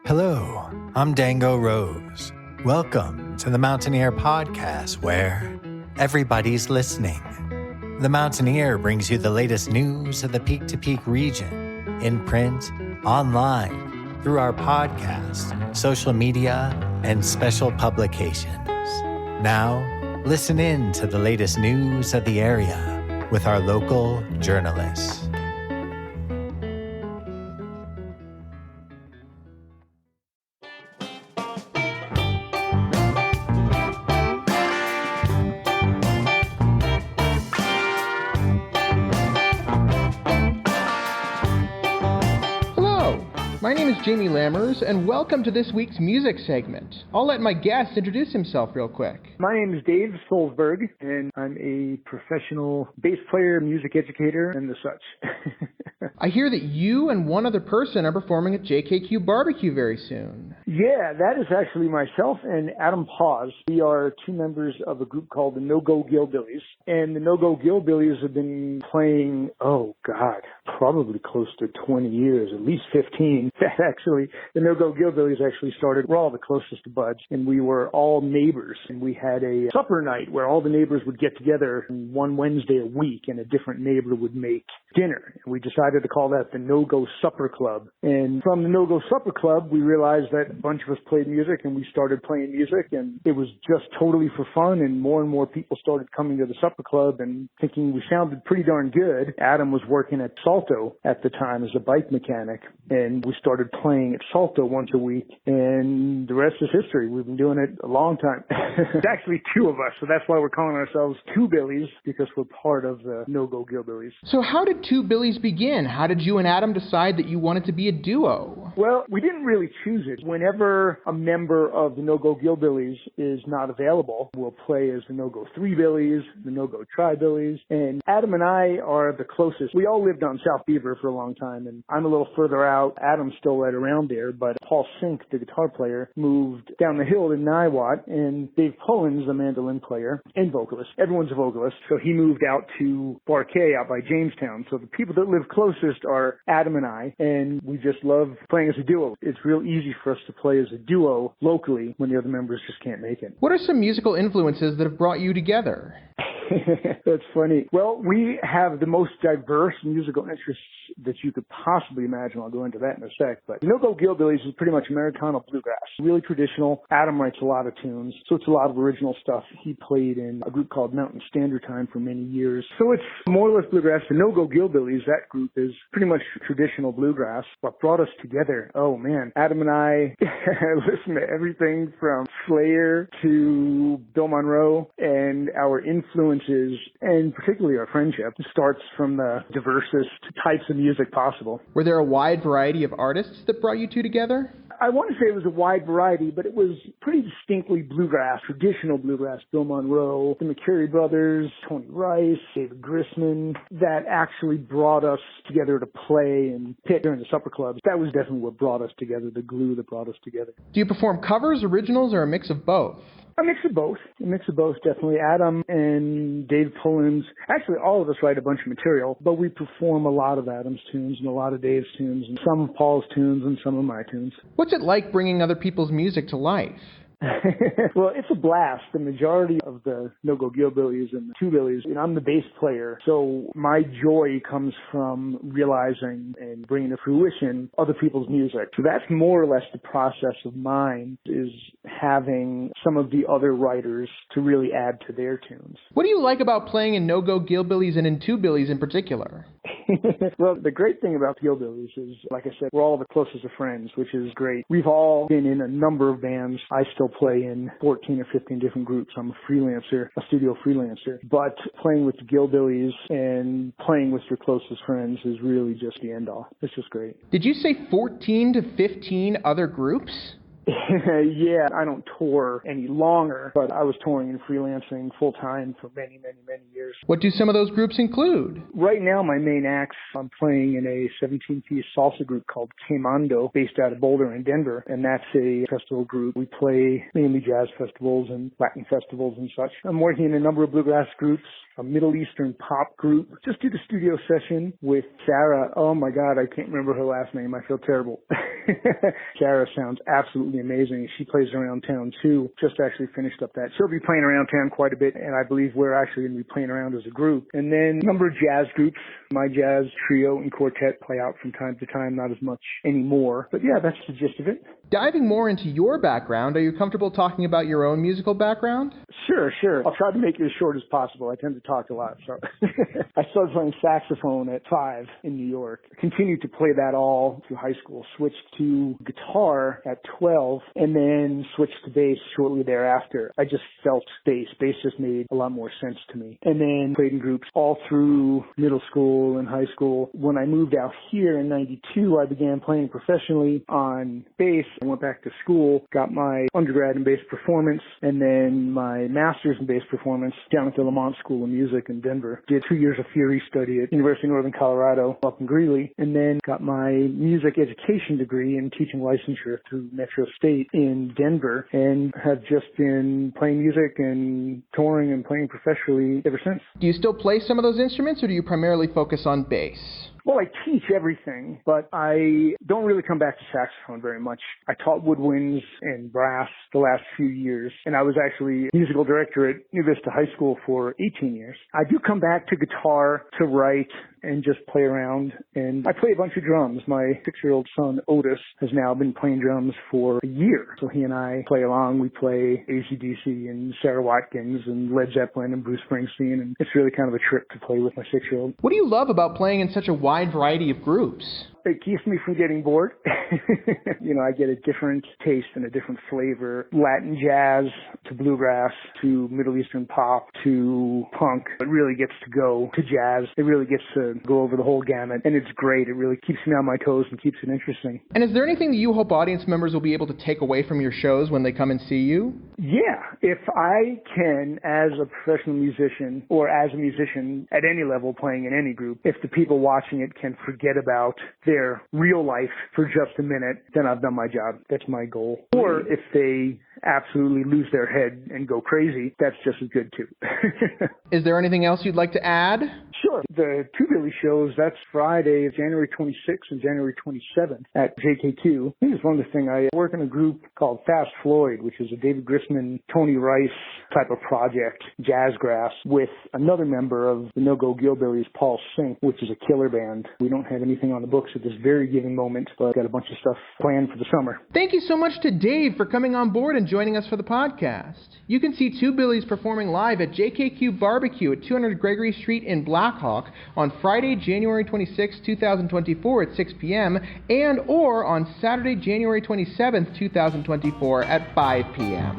Hello, I'm Dango Rose. Welcome to the Mountaineer Podcast, where everybody's listening. The Mountaineer brings you the latest news of the Peak to Peak region, in print, online, through our podcast, social media, and special publications. Now, listen in to the latest news of the area with our local journalists. My name is Jamie Lammers, and welcome to this week's music segment. I'll let my guest introduce himself real quick. My name is Dave Solzberg, and I'm a professional bass player, music educator, and the such. I hear that you and one other person are performing at JKQ Barbecue very soon. Yeah, that is actually myself and Adam Paz. We are two members of a group called the Nogo Gillbillies, and the Nogo Gillbillies have been playing, probably close to 20 years, at least 15. Actually, the Nogo Gillbillies actually started, we're all the closest to buds, and we were all neighbors, and we had a supper night where all the neighbors would get together one Wednesday a week, and a different neighbor would make dinner. And we decided to call that the Nogo Supper Club. And from the Nogo Supper Club, we realized that a bunch of us played music, and we started playing music, and it was just totally for fun, and more people started coming to the Supper Club and thinking we sounded pretty darn good. Adam was working at Salto at the time as a bike mechanic, and we started playing at Salto once a week, and the rest is history. We've been doing it a long time. It's actually two of us, so that's why we're calling ourselves Two Billies, because we're part of the Nogo Gillbillies. So how did Two Billies begin? How did you and Adam decide that you wanted to be a duo? Well, we didn't really choose it. Whenever a member of the Nogo Gillbillies is not available, we'll play as the Nogo Three Billies, the Nogo Tri-Billies, and Adam and I are the closest. We all lived on South Beaver for a long time, and I'm a little further out. Adam's still right around there, but Paul Sink, the guitar player, moved down the hill to Niwot, and Dave Pullen's the mandolin player and vocalist. Everyone's a vocalist, so he moved out to Barkay out by Jamestown. So the people that live closest are Adam and I, and we just love playing as a duo. It's real easy for us to play as a duo locally when the other members just can't make it. What are some musical influences that have brought you together? That's funny. Well, we have the most diverse musical interests that you could possibly imagine. I'll go into that in a sec. But Nogo Gillbillies is pretty much Americana bluegrass. Really traditional. Adam writes a lot of tunes, so it's a lot of original stuff. He played in a group called Mountain Standard Time for many years. So it's more or less bluegrass. The Nogo Gillbillies, that group, is pretty much traditional bluegrass. What brought us together? Oh, man. Adam and I listen to everything from Slayer to Bill Monroe, and our influences, and particularly our friendship, starts from the diversest types of music possible. Were there a wide variety of artists that brought you two together? I want to say it was a wide variety, but it was pretty distinctly bluegrass, traditional bluegrass. Bill Monroe, the McCary brothers, Tony Rice, David Grisman, that actually brought us together to play and pit during the supper clubs. That was definitely what brought us together, the glue that brought us together. Do you perform covers, originals, or a mix of both? A mix of both. A mix of both, definitely. Adam and Dave Pullen's, actually all of us write a bunch of material, but we perform a lot of Adam's tunes and a lot of Dave's tunes and some of Paul's tunes and some of my tunes. What's it like bringing other people's music to life? Well, it's a blast. The majority of the Nogo Gillbillies and the Two Billies, and I'm the bass player, so my joy comes from realizing and bringing to fruition other people's music. So that's more or less the process of mine, is having some of the other writers to really add to their tunes. What do you like about playing in Nogo Gillbillies and in Two Billies in particular? Well, the great thing about Gillbillies is, like I said, we're all the closest of friends, which is great. We've all been in a number of bands. I still play in 14 or 15 different groups. I'm a freelancer, a studio freelancer. But playing with the Gillbillies and playing with your closest friends is really just the end all. It's just great. Did you say 14 to 15 other groups? Yeah, I don't tour any longer, but I was touring and freelancing full-time for many, many, many years. What do some of those groups include? Right now, my main acts, I'm playing in a 17-piece salsa group called Quemando, based out of Boulder and Denver, and that's a festival group. We play mainly jazz festivals and Latin festivals and such. I'm working in a number of bluegrass groups, a Middle Eastern pop group. Just did a studio session with Sarah. Oh my God, I can't remember her last name. I feel terrible. Sarah sounds absolutely amazing. She plays around town too. Just actually finished up that. She'll be playing around town quite a bit, and I believe we're actually going to be playing around as a group. And then a number of jazz groups. My jazz trio and quartet play out from time to time, not as much anymore. But yeah, that's the gist of it. Diving more into your background, are you comfortable talking about your own musical background? Sure. I'll try to make it as short as possible. I tend to talk a lot, so. I started playing saxophone at 5 in New York. Continued to play that all through high school. Switched to guitar at 12, and then switched to bass shortly thereafter. I just felt bass. Bass just made a lot more sense to me. And then played in groups all through middle school and high school. When I moved out here in 92, I began playing professionally on bass. I went back to school, got my undergrad in bass performance, and then my master's in bass performance down at the Lamont School of Music in Denver. Did 2 years of theory study at University of Northern Colorado up in Greeley, and then got my music education degree in teaching licensure through Metro State in Denver, and have just been playing music and touring and playing professionally ever since. Do you still play some of those instruments, or do you primarily focus on bass? Well, I teach everything, but I don't really come back to saxophone very much. I taught woodwinds and brass the last few years, and I was actually musical director at New Vista High School for 18 years. I do come back to guitar to write and just play around, and I play a bunch of drums. My 6-year-old son, Otis, has now been playing drums for a year, so he and I play along. We play AC/DC and Sarah Watkins and Led Zeppelin and Bruce Springsteen, and it's really kind of a trip to play with my 6-year-old. What do you love about playing in such a wide variety of groups? It keeps me from getting bored. I get a different taste and a different flavor. Latin jazz to bluegrass to Middle Eastern pop to punk. It really gets to go to jazz. It really gets to go over the whole gamut, and it's great. It really keeps me on my toes and keeps it interesting. And is there anything that you hope audience members will be able to take away from your shows when they come and see you? Yeah. If I can, as a professional musician or as a musician at any level playing in any group, if the people watching it can forget about their real life for just a minute, then I've done my job. That's my goal. Or if they absolutely lose their head and go crazy, that's just as good too. Is there anything else you'd like to add? Sure. The Two Billy shows, that's Friday, January 26th and January 27th at JK2. I think it's one of the things. I work in a group called Fast Floyd, which is a David Grisman, Tony Rice type of project, Jazzgrass, with another member of the Nogo Gillbillies, Paul Sink, which is a killer band. We don't have anything on the books at this very given moment, but got a bunch of stuff planned for the summer. Thank you so much to Dave for coming on board and joining us for the podcast. You can see Two Billies performing live at JKQ Barbecue at 200 Gregory Street in Blackhawk on Friday, January 26, 2024 at 6 p.m. and or on Saturday, January 27, 2024 at 5 p.m.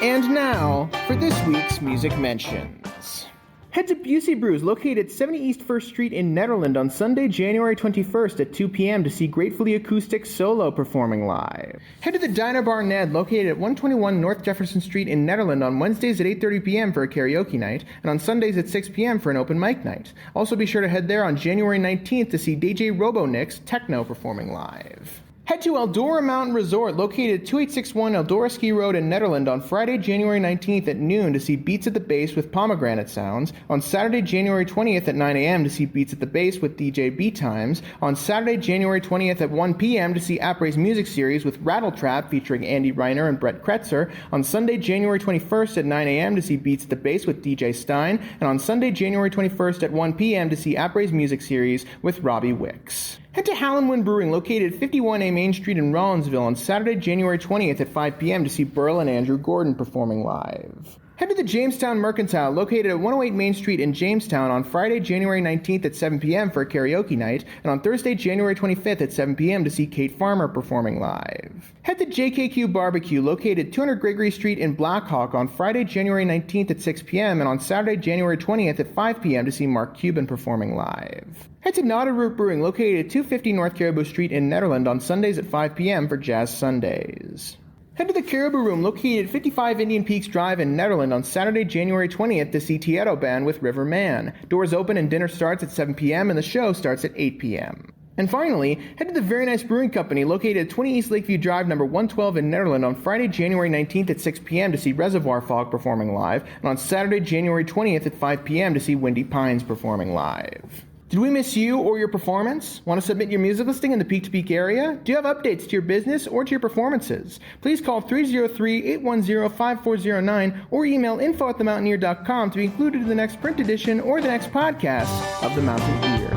And now for this week's Music Mentions. Head to Busey Brews, located at 70 East 1st Street in Nederland on Sunday, January 21st at 2 p.m. to see Gratefully Acoustic Solo performing live. Head to the Diner Bar Ned, located at 121 North Jefferson Street in Nederland on Wednesdays at 8:30 p.m. for a karaoke night, and on Sundays at 6 p.m. for an open mic night. Also be sure to head there on January 19th to see DJ Robonix Techno performing live. Head to Eldora Mountain Resort, located at 2861 Eldora Ski Road in Nederland on Friday, January 19th at noon to see Beats at the Bass with Pomegranate Sounds, on Saturday, January 20th at 9 a.m. to see Beats at the Bass with DJ Beat Times, on Saturday, January 20th at 1 p.m. to see Apres Music Series with Rattle Trap featuring Andy Reiner and Brett Kretzer, on Sunday, January 21st at 9 a.m. to see Beats at the Bass with DJ Stein, and on Sunday, January 21st at 1 p.m. to see Apres Music Series with Robbie Wicks. Head to Hallenwind Brewing, located at 51A Main Street in Rollinsville on Saturday, January 20th at 5 p.m. to see Burl and Andrew Gordon performing live. Head to the Jamestown Mercantile, located at 108 Main Street in Jamestown, on Friday, January 19th at 7 p.m. for a karaoke night, and on Thursday, January 25th at 7 p.m. to see Kate Farmer performing live. Head to JKQ Barbecue, located at 200 Gregory Street in Blackhawk, on Friday, January 19th at 6 p.m. and on Saturday, January 20th at 5 p.m. to see Mark Cuban performing live. Head to Knotted Root Brewing, located at 250 North Caribou Street in Netherland, on Sundays at 5 p.m. for Jazz Sundays. Head to the Caribou Room, located at 55 Indian Peaks Drive in Netherland, on Saturday, January 20th to see Tieto Band with River Man. Doors open and dinner starts at 7 p.m. and the show starts at 8 p.m. And finally, head to the Very Nice Brewing Company, located at 20 East Lakeview Drive, number 112 in Netherland, on Friday, January 19th at 6 p.m. to see Reservoir Fog performing live, and on Saturday, January 20th at 5 p.m. to see Windy Pines performing live. Did we miss you or your performance? Want to submit your music listing in the Peak to Peak area? Do you have updates to your business or to your performances? Please call 303-810-5409 or email info@themountaineer.com to be included in the next print edition or the next podcast of The Mountain Ear.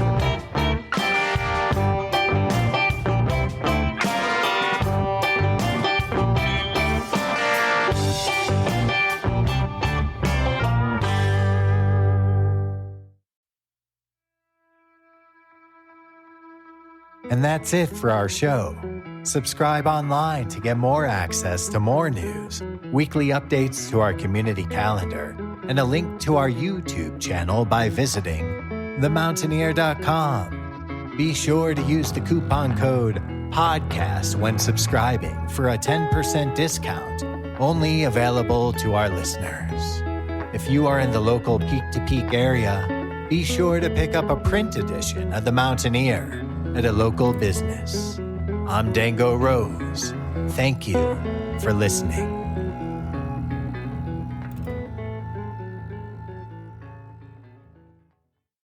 And that's it for our show. Subscribe online to get more access to more news, weekly updates to our community calendar, and a link to our YouTube channel by visiting themountaineer.com. Be sure to use the coupon code PODCAST when subscribing for a 10% discount, only available to our listeners. If you are in the local Peak to Peak area, be sure to pick up a print edition of The Mountaineer at a local business. I'm Dango Rose. Thank you for listening.